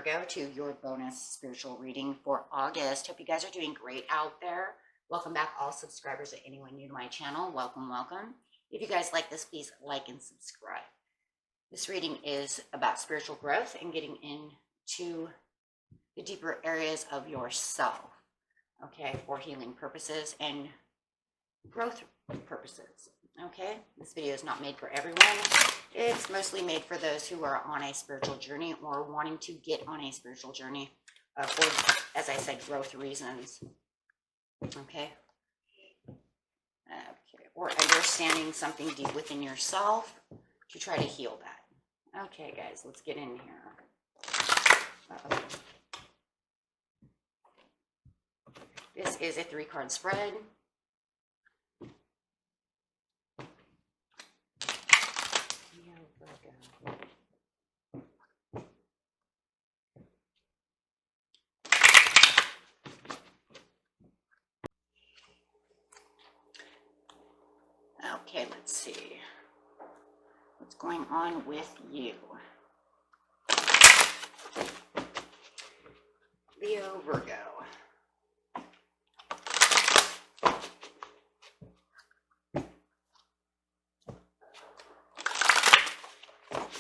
Virgo, to your bonus spiritual reading for August. Hope you guys are doing great out there. Welcome back, all subscribers, or anyone new to my channel. Welcome, welcome. If you guys like this, please like and subscribe. This reading is about spiritual growth and getting into the deeper areas of yourself, okay, for healing purposes and growth purposes. Okay, this video is not made for everyone. It's mostly made for those who are on a spiritual journey or wanting to get on a spiritual journey for, as I said, growth reasons. Okay. Okay, or understanding something deep within yourself to try to heal that. Okay, guys, let's get in here. This is a 3-card spread. Okay, let's see what's going on with you. Leo, Virgo.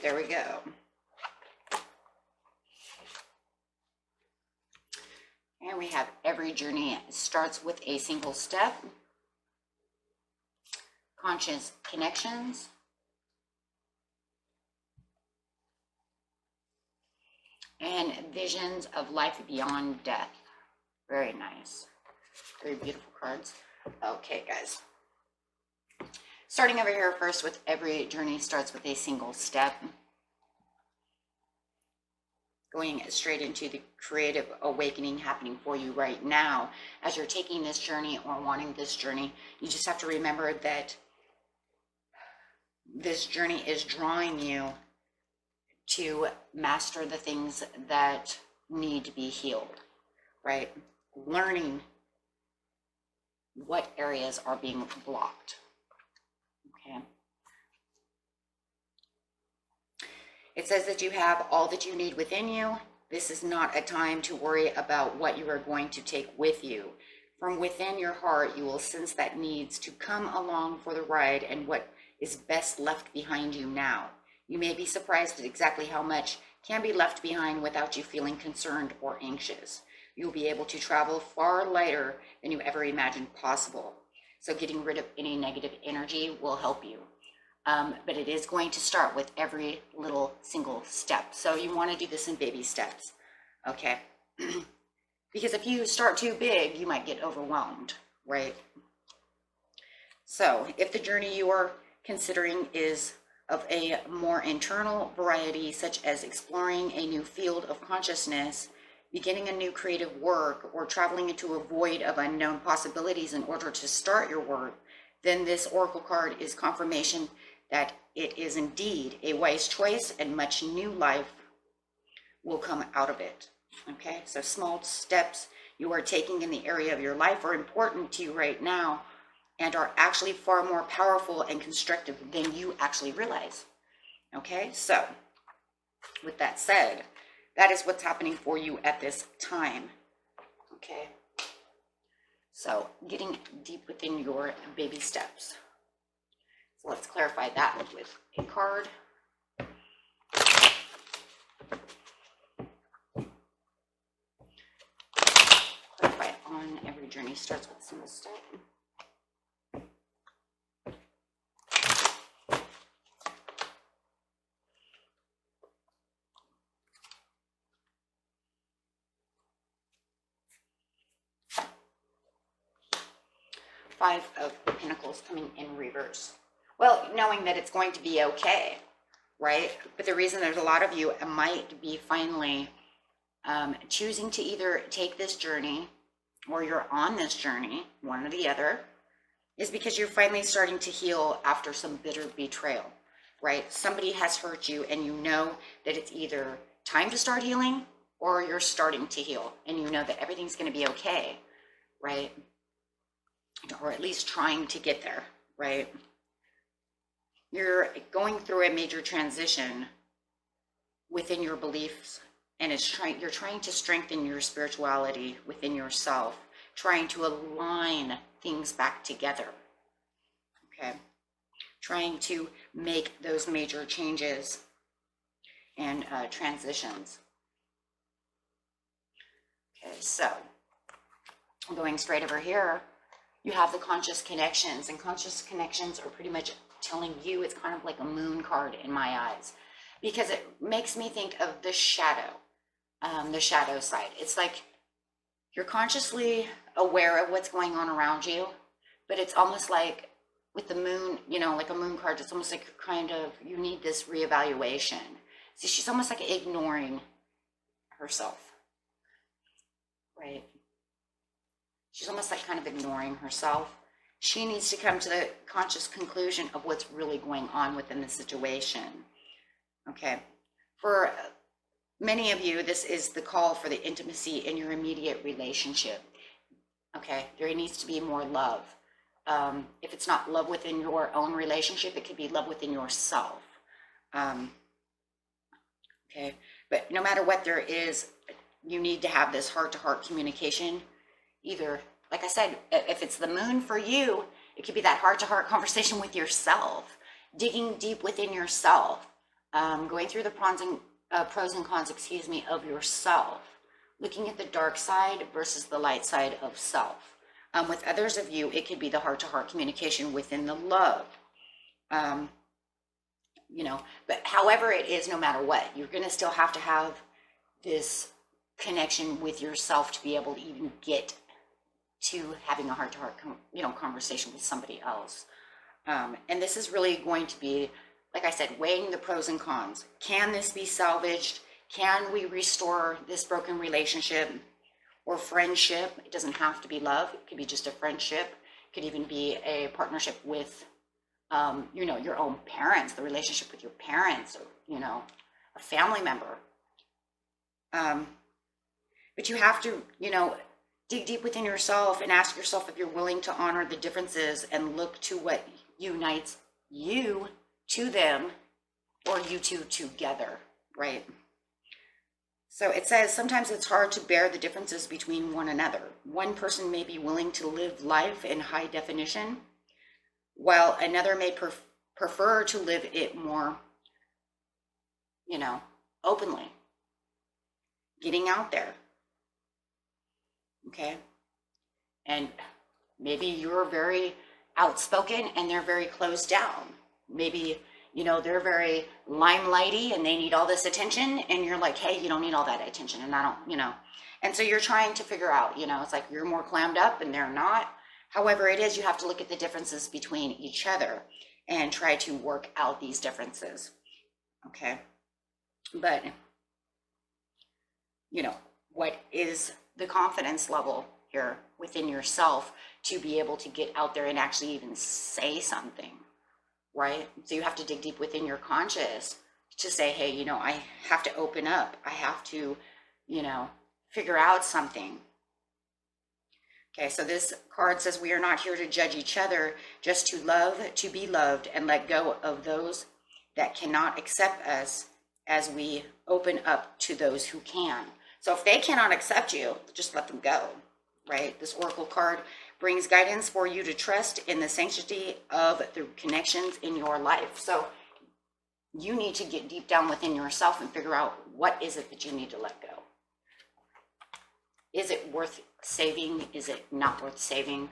There we go. And we have every journey starts with a single step. Conscious connections. And visions of life beyond death. Very nice. Very beautiful cards. Okay, guys. Starting over here first with every journey starts with a single step. Going straight into the creative awakening happening for you right now. As you're taking this journey or wanting this journey, you just have to remember that this journey is drawing you to master the things that need to be healed, right? Learning what areas are being blocked, okay? It says that you have all that you need within you. This is not a time to worry about what you are going to take with you. From within your heart, you will sense that needs to come along for the ride and what is best left behind you now. You may be surprised at exactly how much can be left behind without you feeling concerned or anxious. You'll be able to travel far lighter than you ever imagined possible. So getting rid of any negative energy will help you. But it is going to start with every little single step. So you want to do this in baby steps, okay? Because if you start too big, you might get overwhelmed, right? So if the journey you are considering is of a more internal variety, such as exploring a new field of consciousness, beginning a new creative work, or traveling into a void of unknown possibilities in order to start your work, then this oracle card is confirmation that it is indeed a wise choice and much new life will come out of it. Okay, so small steps you are taking in the area of your life are important to you right now and are actually far more powerful and constructive than you actually realize. Okay, so with that said, that is what's happening for you at this time. Okay, so getting deep within your baby steps. So let's clarify that with a card. Clarify on every journey starts with a single step. Five of Pentacles coming in reverse. Well, knowing that it's going to be okay, right? But the reason there's a lot of you might be finally choosing to either take this journey or you're on this journey, one or the other, is because you're finally starting to heal after some bitter betrayal, right? Somebody has hurt you and you know that it's either time to start healing or you're starting to heal and you know that everything's going to be okay, right? Or at least trying to get there, right? You're going through a major transition within your beliefs and you're trying to strengthen your spirituality within yourself, trying to align things back together. Okay, trying to make those major changes and transitions. Okay, so going straight over here, you have the conscious connections, and conscious connections are pretty much telling you, it's kind of like a moon card in my eyes, because it makes me think of the shadow side. It's like you're consciously aware of what's going on around you, but it's almost like with the moon, you know, like a moon card, it's almost like you're kind of, you need this reevaluation. See, she's almost like ignoring herself, right? She's almost like kind of ignoring herself. She needs to come to the conscious conclusion of what's really going on within the situation. Okay. For many of you, this is the call for the intimacy in your immediate relationship. Okay. There needs to be more love. If it's not love within your own relationship, it could be love within yourself. Okay. But no matter what there is, you need to have this heart-to-heart communication. Either, like I said, if it's the moon for you, it could be that heart-to-heart conversation with yourself, digging deep within yourself, going through the pros and cons, of yourself, looking at the dark side versus the light side of self. With others of you, it could be the heart-to-heart communication within the love. You know, but however it is, no matter what, you're going to still have to have this connection with yourself to be able to even get to having a heart-to-heart, conversation with somebody else. And this is really going to be, like I said, weighing the pros and cons. Can this be salvaged? Can we restore this broken relationship or friendship? It doesn't have to be love. It could be just a friendship. It could even be a partnership with, your own parents, the relationship with your parents, or, a family member. But you have to, dig deep within yourself and ask yourself if you're willing to honor the differences and look to what unites you to them, or you two together, right? So it says sometimes it's hard to bear the differences between one another. One person may be willing to live life in high definition, while another may prefer to live it more, openly, getting out there. Okay. And maybe you're very outspoken and they're very closed down. Maybe, they're very limelighty and they need all this attention, and you're like, hey, you don't need all that attention, and I don't, And so you're trying to figure out, it's like you're more clammed up and they're not. However it is, you have to look at the differences between each other and try to work out these differences. Okay. But, what is the confidence level here within yourself to be able to get out there and actually even say something, right? So you have to dig deep within your conscious to say, hey, I have to open up. I have to, figure out something. Okay, so this card says we are not here to judge each other, just to love, to be loved, and let go of those that cannot accept us as we open up to those who can. So if they cannot accept you, just let them go, right? This oracle card brings guidance for you to trust in the sanctity of the connections in your life. So you need to get deep down within yourself and figure out what is it that you need to let go. Is it worth saving? Is it not worth saving?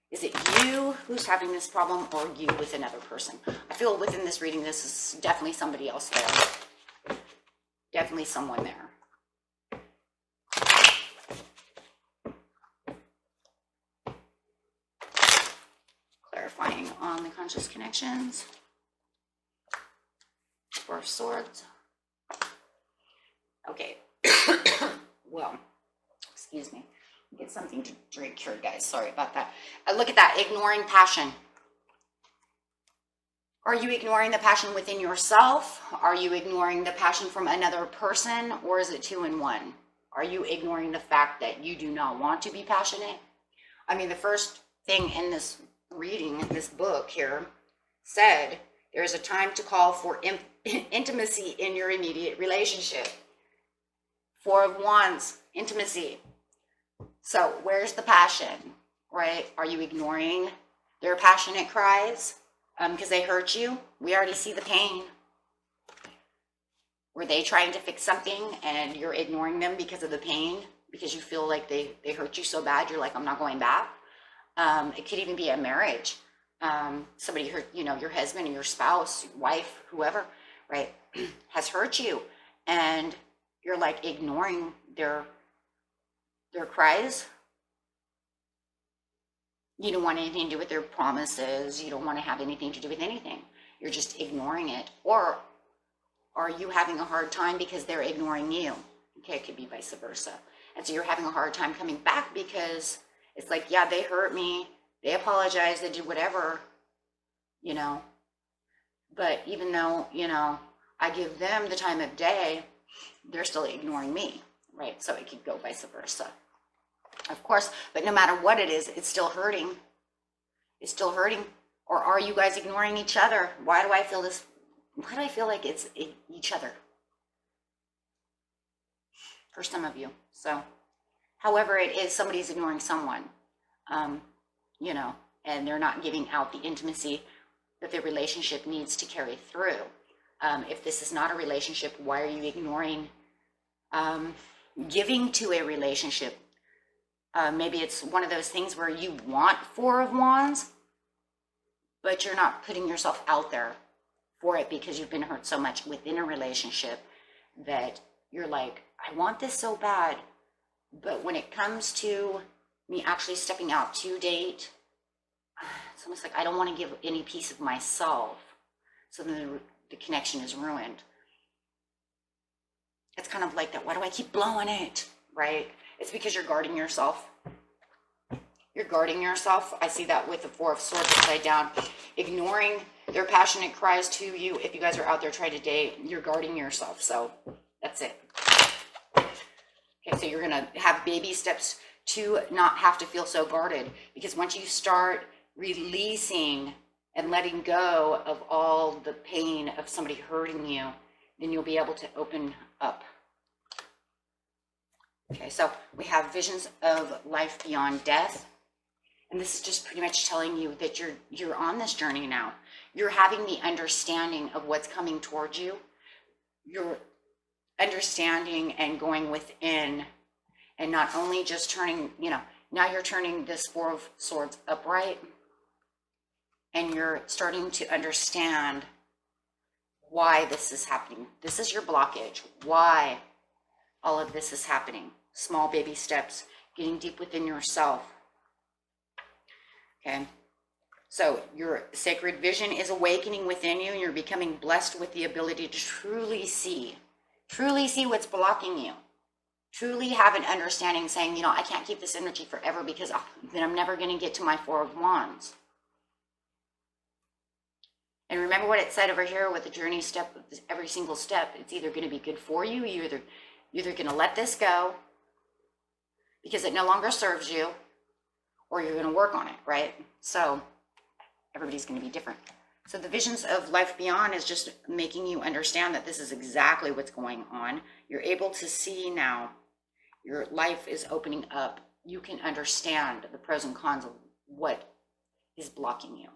Is it you who's having this problem, or you with another person? I feel within this reading, this is definitely somebody else there. Definitely someone there. Clarifying on the conscious connections. Four of Swords. Okay. Well, excuse me. Get something to drink here, guys. Sorry about that. Look at that. Ignoring passion. Are you ignoring the passion within yourself? Are you ignoring the passion from another person? Or is it two in one? Are you ignoring the fact that you do not want to be passionate? I mean, the first thing in this reading, this book here, said there's a time to call for intimacy in your immediate relationship. Four of Wands, intimacy. So where's the passion, right? Are you ignoring their passionate cries because they hurt you? We already see the pain. Were they trying to fix something and you're ignoring them because of the pain? Because you feel like they hurt you so bad, you're like, I'm not going back. It could even be a marriage. Somebody hurt, you know, your husband and your spouse, wife, whoever, right, has hurt you. And you're like ignoring their cries. You don't want anything to do with their promises. You don't want to have anything to do with anything. You're just ignoring it. Or are you having a hard time because they're ignoring you? Okay, it could be vice versa. And so you're having a hard time coming back because it's like, yeah, they hurt me. They apologized. They did whatever, you know. But even though, you know, I give them the time of day, they're still ignoring me, right? So it could go vice versa, of course. But no matter what it is, it's still hurting. It's still hurting. Or are you guys ignoring each other? Why do I feel this? Why do I feel like it's each other? For some of you. So however it is, somebody's ignoring someone, you know, and they're not giving out the intimacy that the relationship needs to carry through. If this is not a relationship, why are you ignoring giving to a relationship? Maybe it's one of those things where you want Four of Wands, but you're not putting yourself out there for it because you've been hurt so much within a relationship that you're like, I want this so bad. But when it comes to me actually stepping out to date, it's almost like I don't want to give any piece of myself. So then the connection is ruined. It's kind of like that. Why do I keep blowing it? Right? It's because you're guarding yourself. You're guarding yourself. I see that with the Four of Swords upside down. Ignoring their passionate cries to you. If you guys are out there trying to date, you're guarding yourself. So that's it. Okay, so you're going to have baby steps to not have to feel so guarded. Because once you start releasing and letting go of all the pain of somebody hurting you, then you'll be able to open up. Okay, so we have visions of life beyond death. And this is just pretty much telling you that you're on this journey now. You're having the understanding of what's coming towards you. You're understanding and going within, and not only just turning, you know, now you're turning this Four of Swords upright, and you're starting to understand why this is happening. This is your blockage. Why all of this is happening. Small baby steps, getting deep within yourself. Okay, so your sacred vision is awakening within you, and you're becoming blessed with the ability to truly see what's blocking you. Truly have an understanding saying, you know, I can't keep this energy forever because then I'm never going to get to my Four of Wands. And remember what it said over here with the journey step, every single step, it's either going to be good for you, you're either going to let this go because it no longer serves you, or you're going to work on it, right? So everybody's going to be different. So the visions of life beyond is just making you understand that this is exactly what's going on. You're able to see now. Your life is opening up. You can understand the pros and cons of what is blocking you.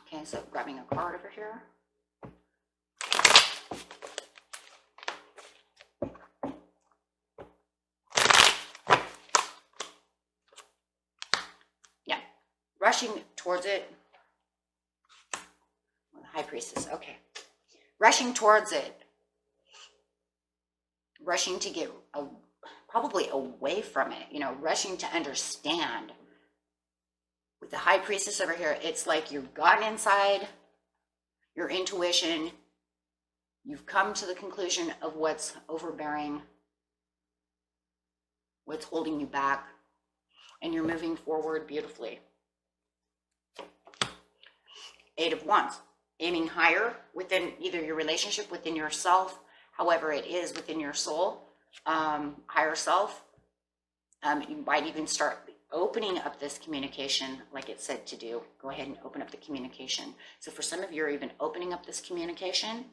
Okay, so grabbing a card over here. Rushing towards it. Well, the High Priestess, okay. Rushing towards it. Rushing to get probably away from it, you know, rushing to understand. With the High Priestess over here, it's like you've gotten inside your intuition. You've come to the conclusion of what's overbearing, what's holding you back, and you're moving forward beautifully. Eight of Wands, aiming higher within either your relationship, within yourself, however it is within your soul, higher self. You might even start opening up this communication like it said to do. Go ahead and open up the communication. So for some of you are even opening up this communication,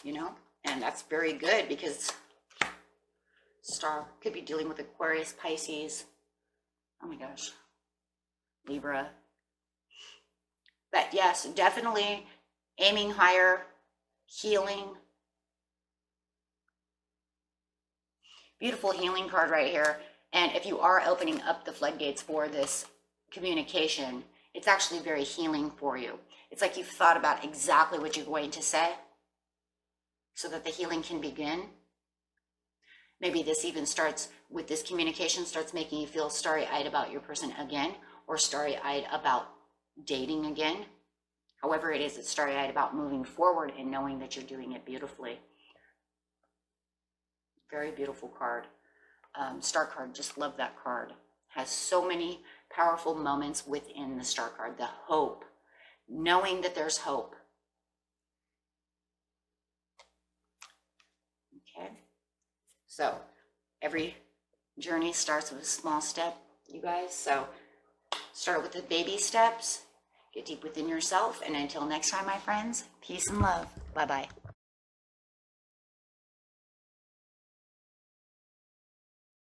you know, And that's very good because Star could be dealing with Aquarius, Pisces, oh my gosh, Libra. But yes, definitely aiming higher, healing. Beautiful healing card right here. And if you are opening up the floodgates for this communication, it's actually very healing for you. It's like you've thought about exactly what you're going to say so that the healing can begin. Maybe this even starts with this communication, starts making you feel starry-eyed about your person again, or starry-eyed about dating again. However it is, it's starry-eyed about moving forward and knowing that you're doing it beautifully. Very beautiful card. Star card, just love that card. Has so many powerful moments within the star card. The hope, knowing that there's hope. Okay. So every journey starts with a small step, you guys. So start with the baby steps, get deep within yourself. And until next time, my friends, peace and love. Bye-bye.